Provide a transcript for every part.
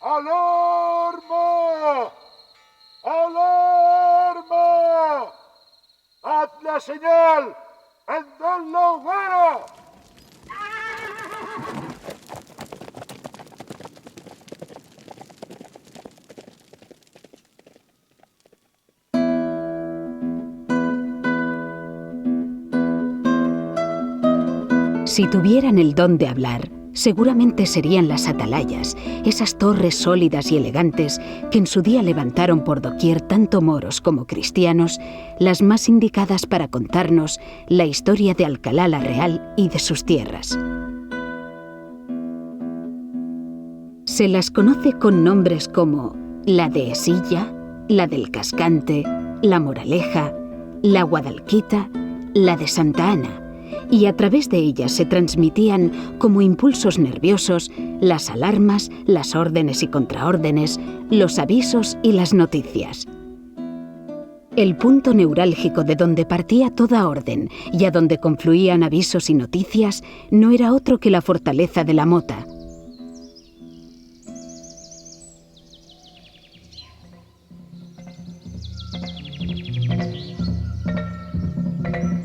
¡Alarma! ¡Alarma! ¡Haz la señal! ¡Encend la hoguera! Si tuvieran el don de hablar, seguramente serían las atalayas, esas torres sólidas y elegantes que en su día levantaron por doquier tanto moros como cristianos, las más indicadas para contarnos la historia de Alcalá la Real y de sus tierras. Se las conoce con nombres como la Dehesilla, la del Cascante, la Moraleja, la Guadalquita, la de Santa Ana, y a través de ellas se transmitían como impulsos nerviosos las alarmas, las órdenes y contraórdenes, los avisos y las noticias. El punto neurálgico de donde partía toda orden y a donde confluían avisos y noticias no era otro que la fortaleza de la Mota.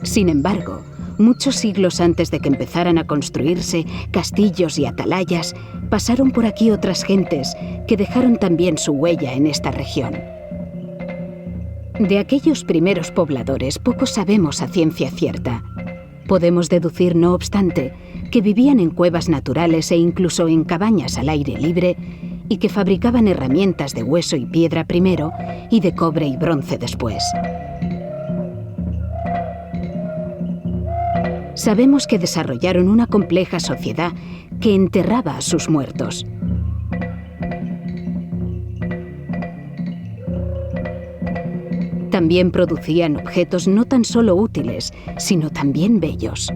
Sin embargo, muchos siglos antes de que empezaran a construirse castillos y atalayas, pasaron por aquí otras gentes que dejaron también su huella en esta región. De aquellos primeros pobladores poco sabemos a ciencia cierta. Podemos deducir, no obstante, que vivían en cuevas naturales e incluso en cabañas al aire libre y que fabricaban herramientas de hueso y piedra primero y de cobre y bronce después. Sabemos que desarrollaron una compleja sociedad que enterraba a sus muertos. También producían objetos no tan solo útiles, sino también bellos.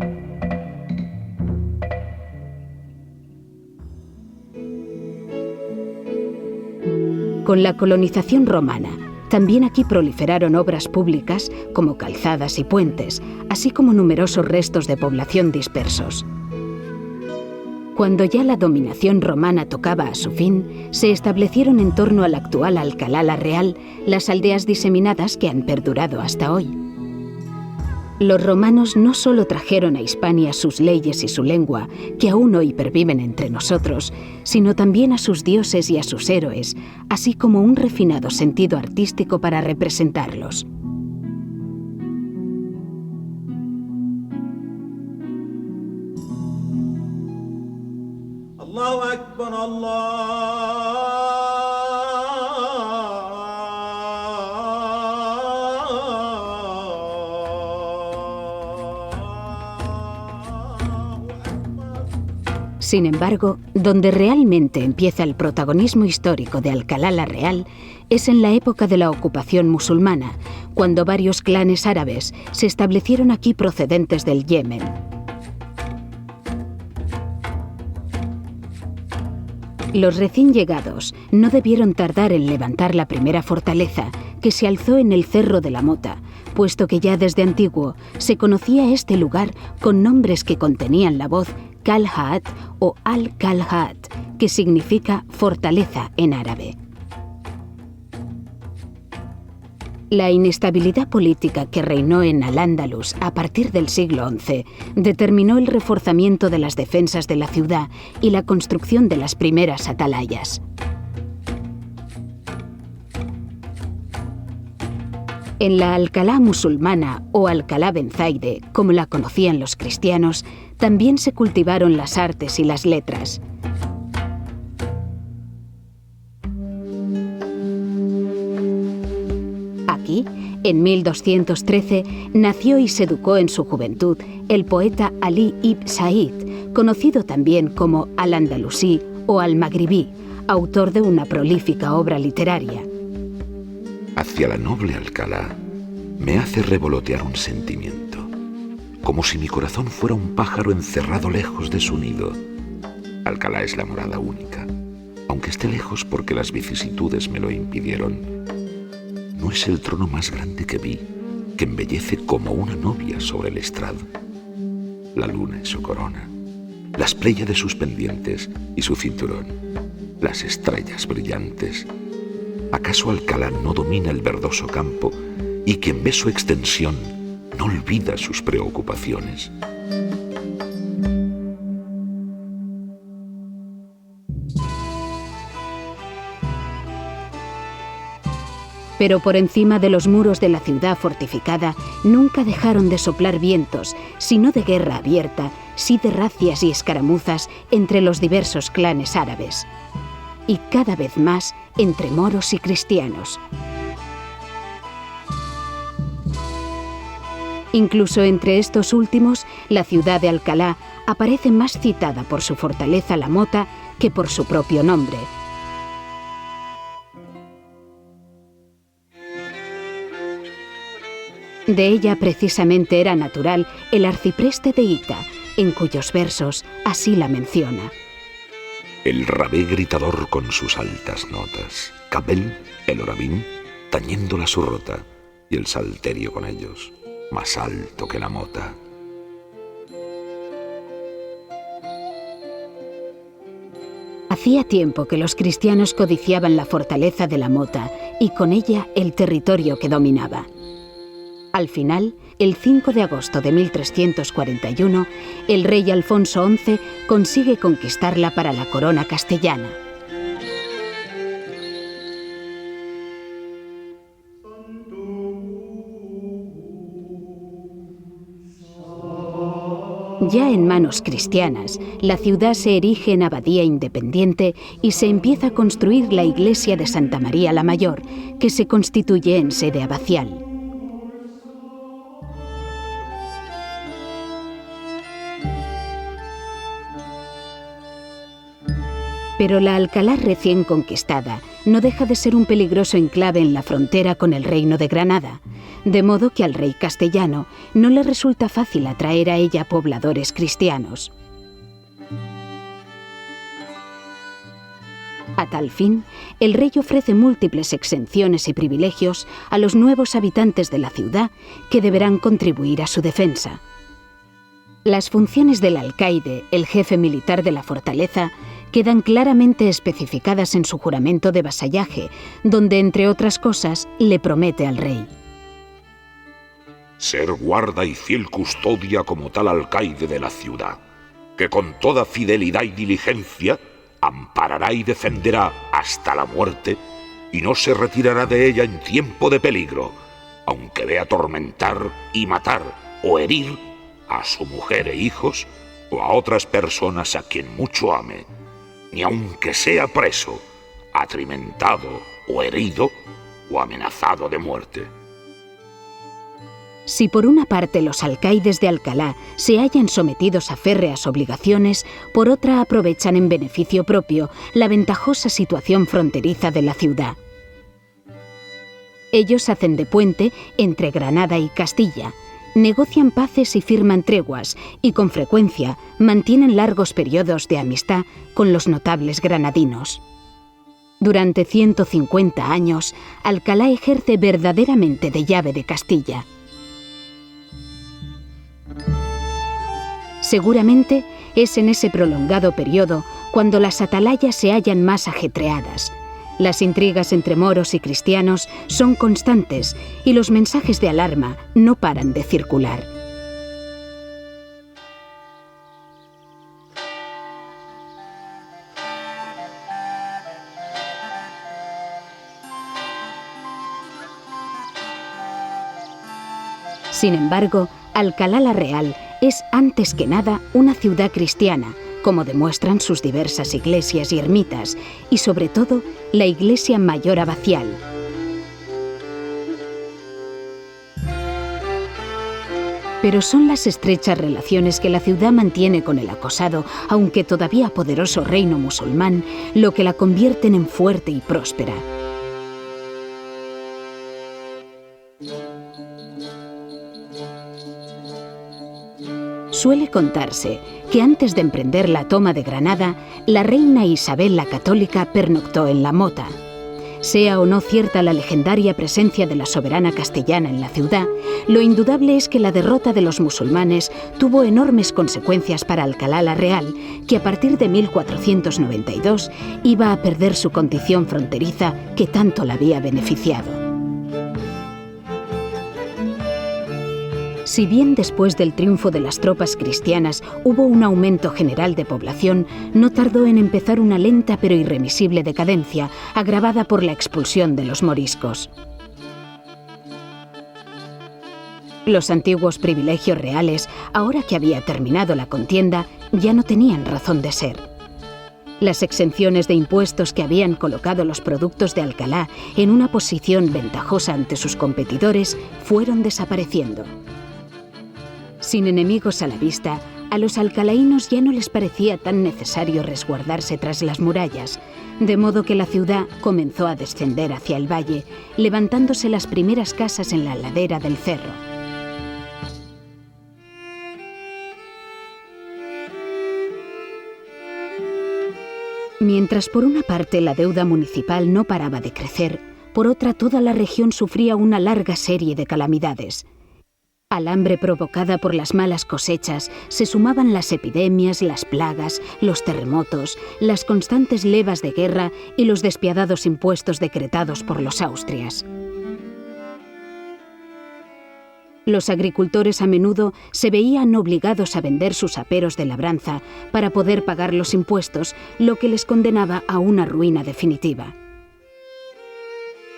Con la colonización romana, también aquí proliferaron obras públicas como calzadas y puentes, así como numerosos restos de población dispersos. Cuando ya la dominación romana tocaba a su fin, se establecieron en torno al actual Alcalá la Real las aldeas diseminadas que han perdurado hasta hoy. Los romanos no solo trajeron a Hispania sus leyes y su lengua, que aún hoy perviven entre nosotros, sino también a sus dioses y a sus héroes, así como un refinado sentido artístico para representarlos. Allahu Akbar, Allah. Sin embargo, donde realmente empieza el protagonismo histórico de Alcalá la Real es en la época de la ocupación musulmana, cuando varios clanes árabes se establecieron aquí procedentes del Yemen. Los recién llegados no debieron tardar en levantar la primera fortaleza, que se alzó en el Cerro de la Mota, puesto que ya desde antiguo se conocía este lugar con nombres que contenían la voz Kalhat o Al-Kalhat, que significa fortaleza en árabe. La inestabilidad política que reinó en Al-Ándalus a partir del siglo XI determinó el reforzamiento de las defensas de la ciudad y la construcción de las primeras atalayas. En la Alcalá musulmana o Alcalá Ben Zaide, como la conocían los cristianos, también se cultivaron las artes y las letras. Aquí, en 1213, nació y se educó en su juventud el poeta Ali ibn Said, conocido también como Al-Andalusí o Al-Maghribí, autor de una prolífica obra literaria. Hacia la noble Alcalá me hace revolotear un sentimiento, como si mi corazón fuera un pájaro encerrado lejos de su nido. Alcalá es la morada única, aunque esté lejos porque las vicisitudes me lo impidieron. No es el trono más grande que vi, que embellece como una novia sobre el estrado. La luna es su corona, las pléyades sus pendientes y su cinturón, las estrellas brillantes. ¿Acaso Alcalá no domina el verdoso campo y quien ve su extensión no olvida sus preocupaciones? Pero por encima de los muros de la ciudad fortificada nunca dejaron de soplar vientos, sino de guerra abierta, sí de racias y escaramuzas entre los diversos clanes árabes. Y cada vez más entre moros y cristianos. Incluso entre estos últimos, la ciudad de Alcalá aparece más citada por su fortaleza La Mota que por su propio nombre. De ella precisamente era natural el arcipreste de Ita, en cuyos versos así la menciona. El rabé gritador con sus altas notas, Cabel, el orabín, tañendo la surrota, y el salterio con ellos, más alto que la mota. Hacía tiempo que los cristianos codiciaban la fortaleza de La Mota y con ella el territorio que dominaba. Al final, el 5 de agosto de 1341, el rey Alfonso XI consigue conquistarla para la corona castellana. Ya en manos cristianas, la ciudad se erige en abadía independiente y se empieza a construir la iglesia de Santa María la Mayor, que se constituye en sede abacial. Pero la Alcalá recién conquistada no deja de ser un peligroso enclave en la frontera con el reino de Granada, de modo que al rey castellano no le resulta fácil atraer a ella pobladores cristianos. A tal fin, el rey ofrece múltiples exenciones y privilegios a los nuevos habitantes de la ciudad que deberán contribuir a su defensa. Las funciones del alcaide, el jefe militar de la fortaleza, quedan claramente especificadas en su juramento de vasallaje, donde, entre otras cosas, le promete al rey: ser guarda y fiel custodia como tal alcaide de la ciudad, que con toda fidelidad y diligencia amparará y defenderá hasta la muerte y no se retirará de ella en tiempo de peligro, aunque vea atormentar y matar o herir a su mujer e hijos o a otras personas a quien mucho ame, ni aunque sea preso, atrimentado o herido o amenazado de muerte. Si por una parte los alcaides de Alcalá se hallan sometidos a férreas obligaciones, por otra aprovechan en beneficio propio la ventajosa situación fronteriza de la ciudad. Ellos hacen de puente entre Granada y Castilla, negocian paces y firman treguas y con frecuencia mantienen largos periodos de amistad con los notables granadinos. Durante 150 años, Alcalá ejerce verdaderamente de llave de Castilla. Seguramente es en ese prolongado periodo cuando las atalayas se hallan más ajetreadas. Las intrigas entre moros y cristianos son constantes y los mensajes de alarma no paran de circular. Sin embargo, Alcalá la Real es antes que nada una ciudad cristiana, como demuestran sus diversas iglesias y ermitas, y sobre todo la iglesia mayor abacial. Pero son las estrechas relaciones que la ciudad mantiene con el acosado, aunque todavía poderoso reino musulmán, lo que la convierten en fuerte y próspera. Suele contarse que antes de emprender la toma de Granada, la reina Isabel la Católica pernoctó en La Mota. Sea o no cierta la legendaria presencia de la soberana castellana en la ciudad, lo indudable es que la derrota de los musulmanes tuvo enormes consecuencias para Alcalá la Real, que a partir de 1492 iba a perder su condición fronteriza que tanto la había beneficiado. Si bien después del triunfo de las tropas cristianas hubo un aumento general de población, no tardó en empezar una lenta pero irremisible decadencia, agravada por la expulsión de los moriscos. Los antiguos privilegios reales, ahora que había terminado la contienda, ya no tenían razón de ser. Las exenciones de impuestos que habían colocado los productos de Alcalá en una posición ventajosa ante sus competidores fueron desapareciendo. Sin enemigos a la vista, a los alcalaínos ya no les parecía tan necesario resguardarse tras las murallas, de modo que la ciudad comenzó a descender hacia el valle, levantándose las primeras casas en la ladera del cerro. Mientras por una parte la deuda municipal no paraba de crecer, por otra toda la región sufría una larga serie de calamidades. Al hambre provocada por las malas cosechas se sumaban las epidemias, las plagas, los terremotos, las constantes levas de guerra y los despiadados impuestos decretados por los austrias. Los agricultores a menudo se veían obligados a vender sus aperos de labranza para poder pagar los impuestos, lo que les condenaba a una ruina definitiva.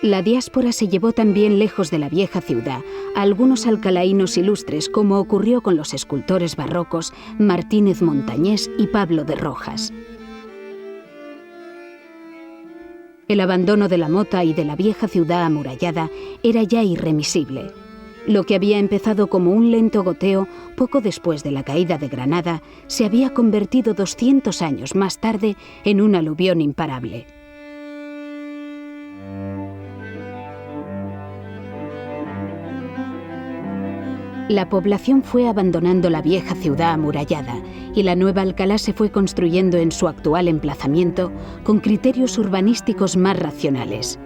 La diáspora se llevó también lejos de la vieja ciudad a algunos alcalaínos ilustres, como ocurrió con los escultores barrocos Martínez Montañés y Pablo de Rojas. El abandono de la mota y de la vieja ciudad amurallada era ya irremisible. Lo que había empezado como un lento goteo poco después de la caída de Granada se había convertido 200 años más tarde en un aluvión imparable. La población fue abandonando la vieja ciudad amurallada y la nueva Alcalá se fue construyendo en su actual emplazamiento con criterios urbanísticos más racionales.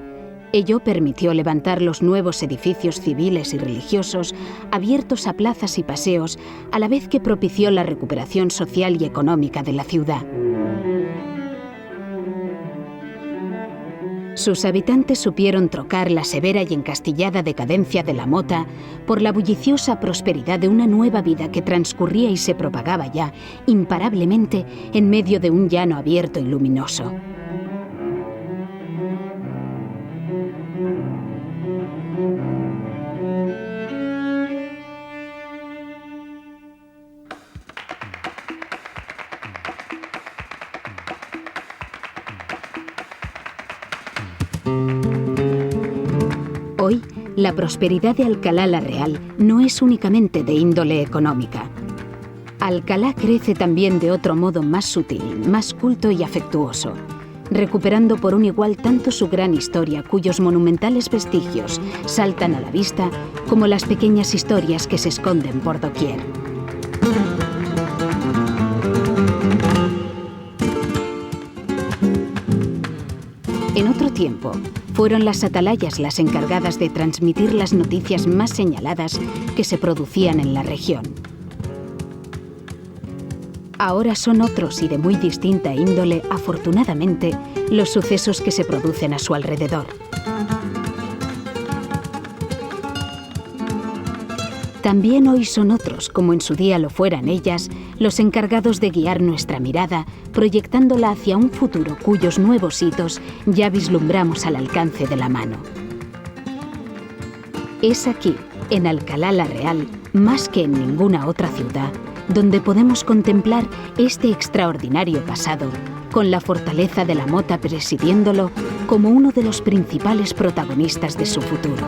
Ello permitió levantar los nuevos edificios civiles y religiosos abiertos a plazas y paseos, a la vez que propició la recuperación social y económica de la ciudad. Sus habitantes supieron trocar la severa y encastillada decadencia de la mota por la bulliciosa prosperidad de una nueva vida que transcurría y se propagaba ya, imparablemente, en medio de un llano abierto y luminoso. Hoy, la prosperidad de Alcalá la Real no es únicamente de índole económica. Alcalá crece también de otro modo más sutil, más culto y afectuoso, recuperando por un igual tanto su gran historia, cuyos monumentales vestigios saltan a la vista, como las pequeñas historias que se esconden por doquier. En otro tiempo, fueron las atalayas las encargadas de transmitir las noticias más señaladas que se producían en la región. Ahora son otros y de muy distinta índole, afortunadamente, los sucesos que se producen a su alrededor. También hoy son otros, como en su día lo fueran ellas, los encargados de guiar nuestra mirada, proyectándola hacia un futuro cuyos nuevos hitos ya vislumbramos al alcance de la mano. Es aquí, en Alcalá la Real, más que en ninguna otra ciudad, donde podemos contemplar este extraordinario pasado, con la fortaleza de la mota presidiéndolo como uno de los principales protagonistas de su futuro.